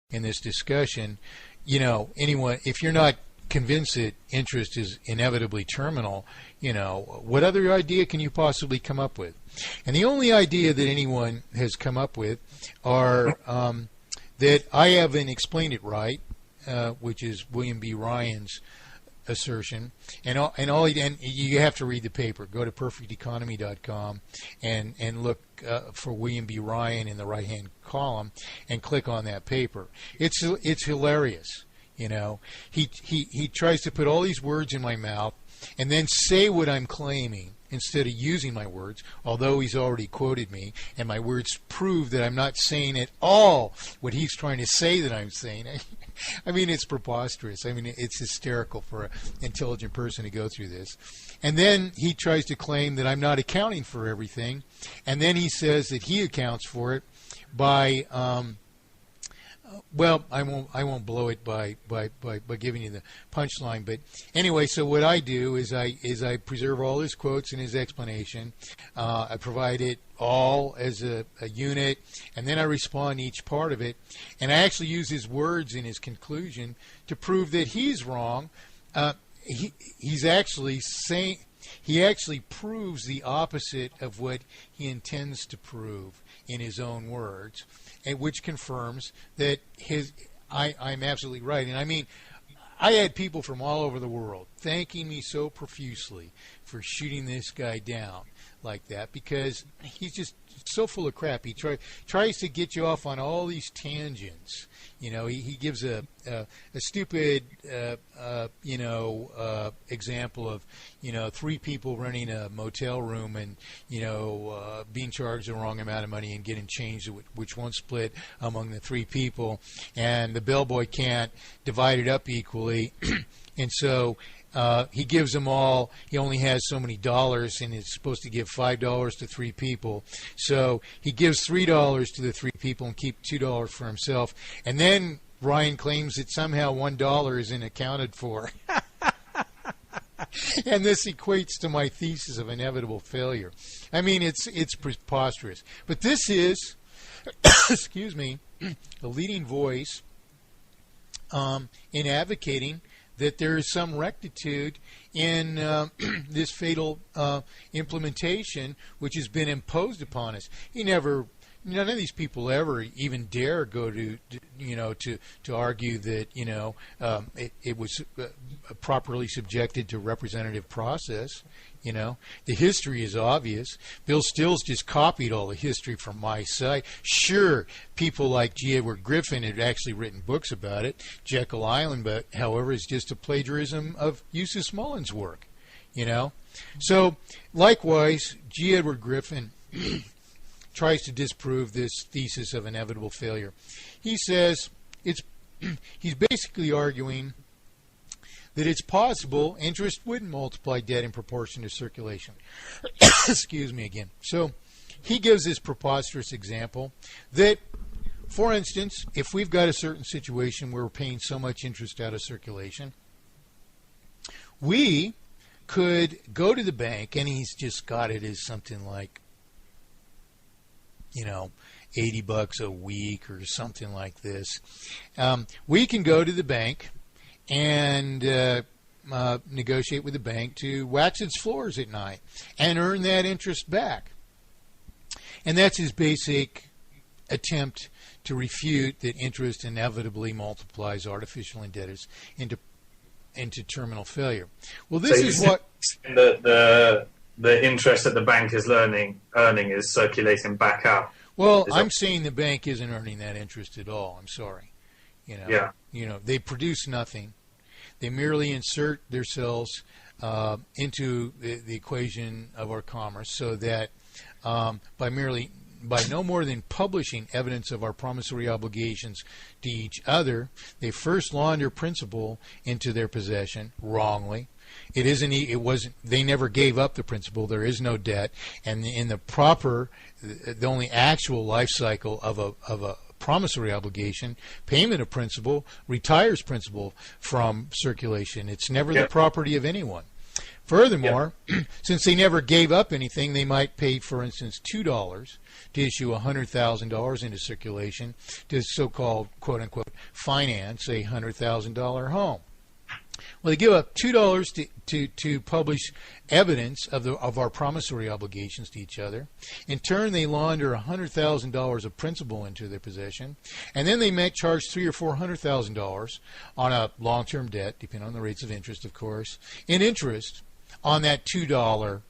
in this discussion, anyone, if you're not convinced that interest is inevitably terminal, what other idea can you possibly come up with? And the only idea that anyone has come up with are that I haven't explained it right, which is William B. Ryan's assertion, and you have to read the paper. Go to perfecteconomy.com and look for William B. Ryan in the right-hand column and click on that paper. It's hilarious. He tries to put all these words in my mouth and then say what I'm claiming instead of using my words, although he's already quoted me, and my words prove that I'm not saying at all what he's trying to say that I'm saying. I mean, it's preposterous. I mean, it's hysterical for an intelligent person to go through this. And then he tries to claim that I'm not accounting for everything, and then he says that he accounts for it by well, I won't blow it by giving you the punchline, but anyway, so what I do is I preserve all his quotes and his explanation. I provide it all as a unit, and then I respond to each part of it, and I actually use his words in his conclusion to prove that he's wrong. He's actually saying, he actually proves the opposite of what he intends to prove in his own words, and which confirms that I'm absolutely right. And I mean, I had people from all over the world thanking me so profusely for shooting this guy down like that, because he's just so full of crap. He tries to get you off on all these tangents. He gives a stupid example of three people renting a motel room and being charged the wrong amount of money and getting changed, which won't split among the three people, and the bellboy can't divide it up equally, and so he gives them all, he only has so many dollars and is supposed to give $5 to three people. So he gives $3 to the three people and keeps $2 for himself. And then Ryan claims that somehow $1 isn't accounted for. And this equates to my thesis of inevitable failure. I mean, it's preposterous. But this is, excuse me, a leading voice in advocating that there is some rectitude in this fatal implementation which has been imposed upon us. None of these people ever even dare go to argue that it was properly subjected to representative process. The history is obvious. Bill Stills just copied all the history from my site. Sure, people like G. Edward Griffin had actually written books about it. Jekyll Island, but however, is just a plagiarism of Eustace Mullen's work. So likewise, G. Edward Griffin tries to disprove this thesis of inevitable failure. He says he's basically arguing that it's possible interest wouldn't multiply debt in proportion to circulation. Excuse me again. So he gives this preposterous example that, for instance, if we've got a certain situation where we're paying so much interest out of circulation, we could go to the bank, and he's just got it as something like, $80 a week or something like this. We can go to the bank and negotiate with the bank to wax its floors at night and earn that interest back. And that's his basic attempt to refute that interest inevitably multiplies artificial indebtedness into terminal failure. Well, this is what the interest that the bank is earning is circulating back out. Well, I'm saying the bank isn't earning that interest at all. I'm sorry. Yeah. They produce nothing. They merely insert themselves into the equation of our commerce, so that by no more than publishing evidence of our promissory obligations to each other, they first launder principal into their possession wrongly. They never gave up the principal. There is no debt, and in the only actual life cycle of a promissory obligation, payment of principal retires principal from circulation. It's never the property of anyone. Furthermore, since they never gave up anything, they might pay, for instance, $2 to issue $100,000 into circulation to so-called, quote-unquote, finance a $100,000 home. Well, they give up $2 to publish evidence of our promissory obligations to each other. In turn, they launder $100,000 of principal into their possession, and then they might charge $300,000 or $400,000 on a long-term debt, depending on the rates of interest, of course, in interest on that $2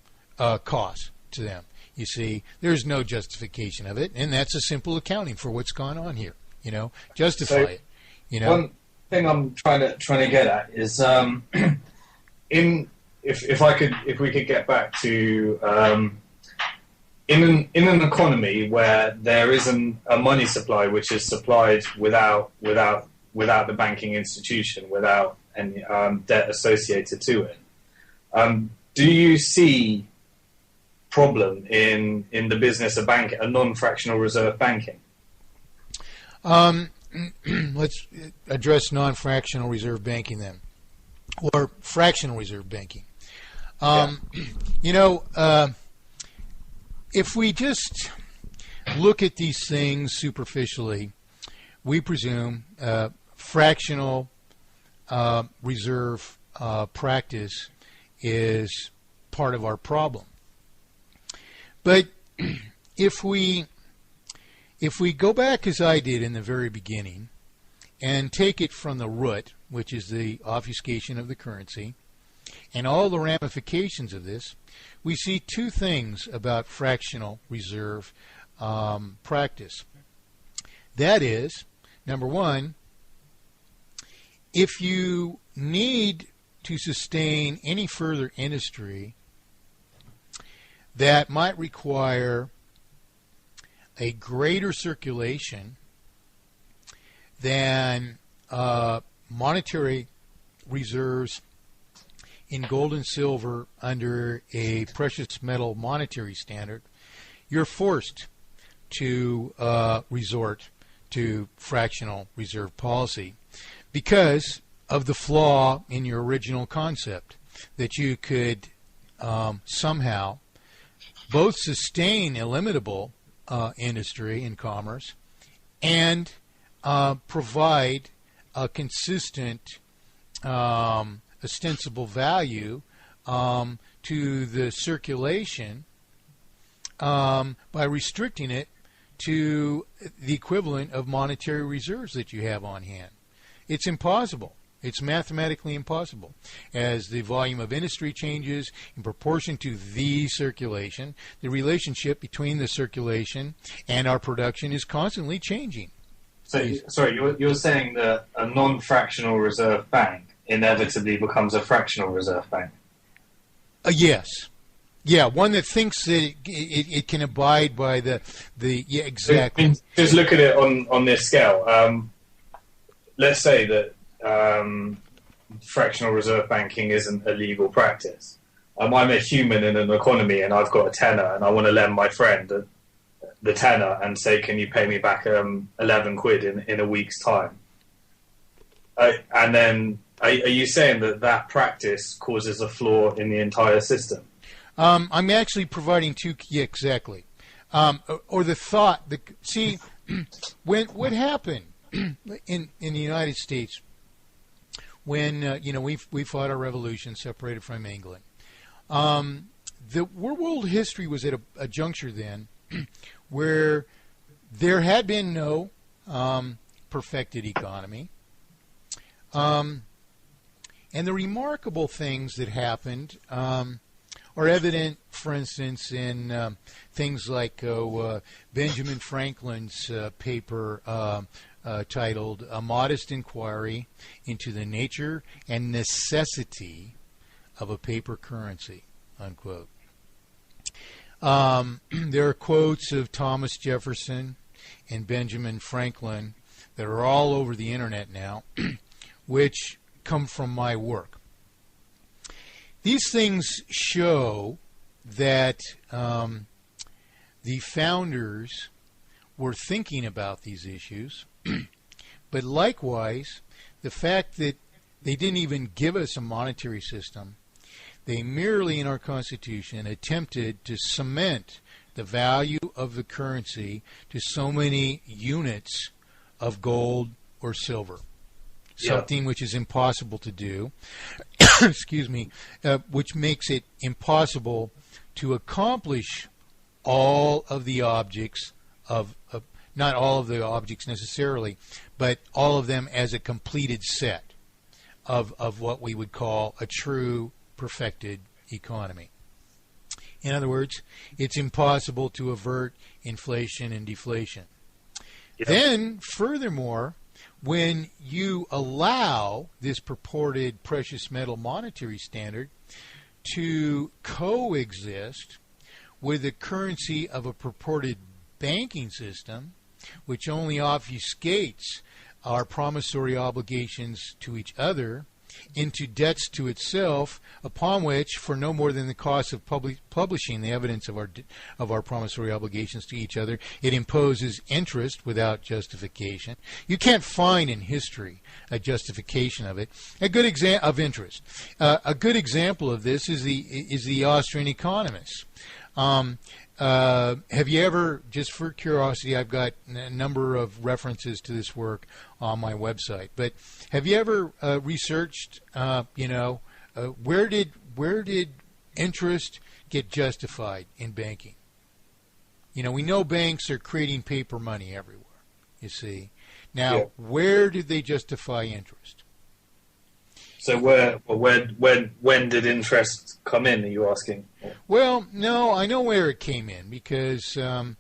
cost to them. You see, there's no justification of it, and that's a simple accounting for what's gone on here. Justify it. One thing I'm trying to get at is if we could get back to in an economy where there isn't a money supply which is supplied without the banking institution, without any debt associated to it. Do you see problem in the business of banking, a non-fractional reserve banking? Let's address non-fractional reserve banking then, or fractional reserve banking. If we just look at these things superficially, we presume fractional reserve practice is part of our problem. But if we go back as I did in the very beginning and take it from the root, which is the obfuscation of the currency, and all the ramifications of this, we see two things about fractional reserve practice. That is, number one, if you need to sustain any further industry that might require a greater circulation than monetary reserves in gold and silver under a precious metal monetary standard, you're forced to resort to fractional reserve policy because of the flaw in your original concept that you could somehow both sustain illimitable industry and commerce and provide a consistent ostensible value to the circulation by restricting it to the equivalent of monetary reserves that you have on hand. It's impossible. It's mathematically impossible. As the volume of industry changes in proportion to the circulation, the relationship between the circulation and our production is constantly changing. So, sorry, you're saying that a non-fractional reserve bank inevitably becomes a fractional reserve bank? Yes. Yeah, one that thinks that it can abide by the yeah, exactly. Just look at it on this scale. Let's say that fractional reserve banking isn't a legal practice. I'm a human in an economy and I've got a tenner and I want to lend my friend the tenner and say, can you pay me back 11 quid in a week's time? And then are you saying that practice causes a flaw in the entire system? I'm actually providing two, yeah, exactly. Or the thought, see, what happened in the United States when we fought our revolution, separated from England. The world history was at a juncture then where there had been no perfected economy, and the remarkable things that happened are evident, for instance, in things like Benjamin Franklin's paper titled "A Modest Inquiry into the Nature and Necessity of a Paper Currency," unquote. There are quotes of Thomas Jefferson and Benjamin Franklin that are all over the internet now, which come from my work. These things show that the founders were thinking about these issues, but likewise, the fact that they didn't even give us a monetary system, They merely, in our Constitution, attempted to cement the value of the currency to so many units of gold or silver. Something which is impossible to do, excuse me, which makes it impossible to accomplish all of the objects not all of the objects necessarily, but all of them as a completed set of what we would call a true perfected economy. In other words, it's impossible to avert inflation and deflation. Yep. Then, furthermore, when you allow this purported precious metal monetary standard to coexist with the currency of a purported banking system, which only obfuscates our promissory obligations to each other into debts to itself, upon which, for no more than the cost of publishing the evidence of our promissory obligations to each other, it imposes interest without justification. You can't find in history a justification of it. A good of interest. A good example of this is the Austrian economists. Have you ever, just for curiosity, I've got a number of references to this work on my website, but have you ever researched, where did interest get justified in banking? We know banks are creating paper money everywhere, you see. Now, where did they justify interest? So when did interest come in, are you asking? Well, no, I know where it came in, because there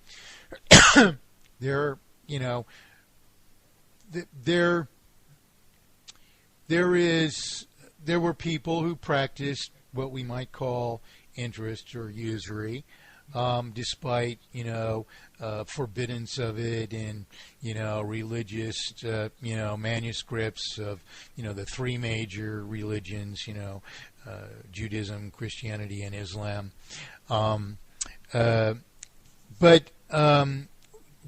were people who practiced what we might call interest or usury, despite forbiddance of it in religious manuscripts of the three major religions, Judaism, Christianity, and Islam. But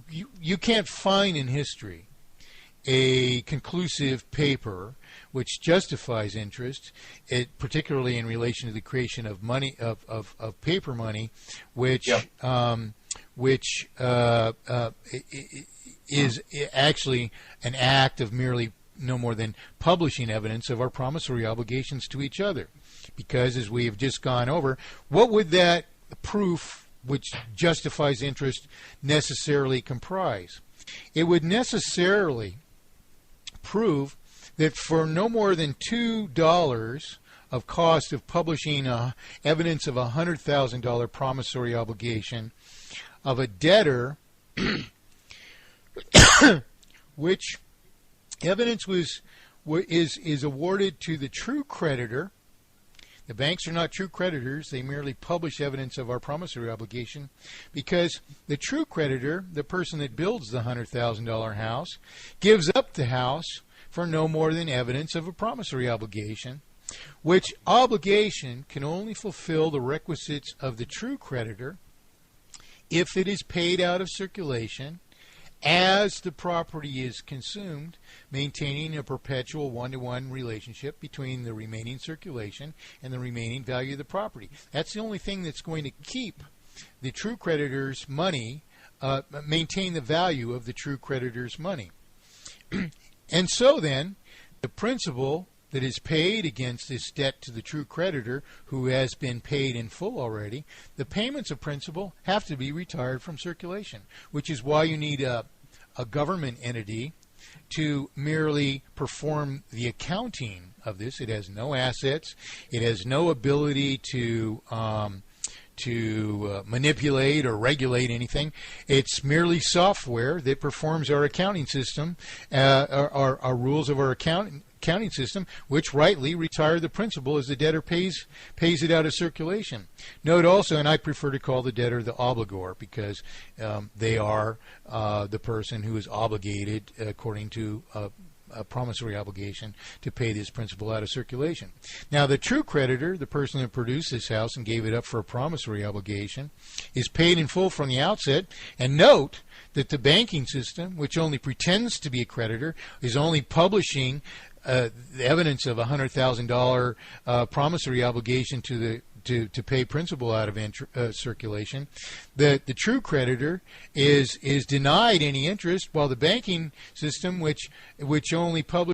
you can't find in history a conclusive paper which justifies interest, particularly in relation to the creation of money, of paper money, which is actually an act of merely no more than publishing evidence of our promissory obligations to each other. Because, as we have just gone over, what would that proof which justifies interest necessarily comprise? It would necessarily prove that for no more than $2 of cost of publishing evidence of a $100,000 promissory obligation of a debtor, which evidence is awarded to the true creditor. The banks are not true creditors. They merely publish evidence of our promissory obligation, because the true creditor, the person that builds the $100,000 house, gives up the house for no more than evidence of a promissory obligation, which obligation can only fulfill the requisites of the true creditor if it is paid out of circulation as the property is consumed, maintaining a perpetual one-to-one relationship between the remaining circulation and the remaining value of the property. That's the only thing that's going to keep the true creditor's money, maintain the value of the true creditor's money. And so then, the principal that is paid against this debt to the true creditor, who has been paid in full already, the payments of principal have to be retired from circulation, which is why you need a government entity to merely perform the accounting of this. It has no assets. It has no ability to manipulate or regulate anything. It's merely software that performs our accounting system, our rules of our accounting system, which rightly retire the principal as the debtor pays it out of circulation. Note also, and I prefer to call the debtor the obligor, because they are the person who is obligated according to a promissory obligation to pay this principal out of circulation. Now, the true creditor, the person that produced this house and gave it up for a promissory obligation, is paid in full from the outset. And note that the banking system, which only pretends to be a creditor, is only publishing the evidence of a $100,000 promissory obligation to pay principal out of circulation. The true creditor is denied any interest, while the banking system, which only publishes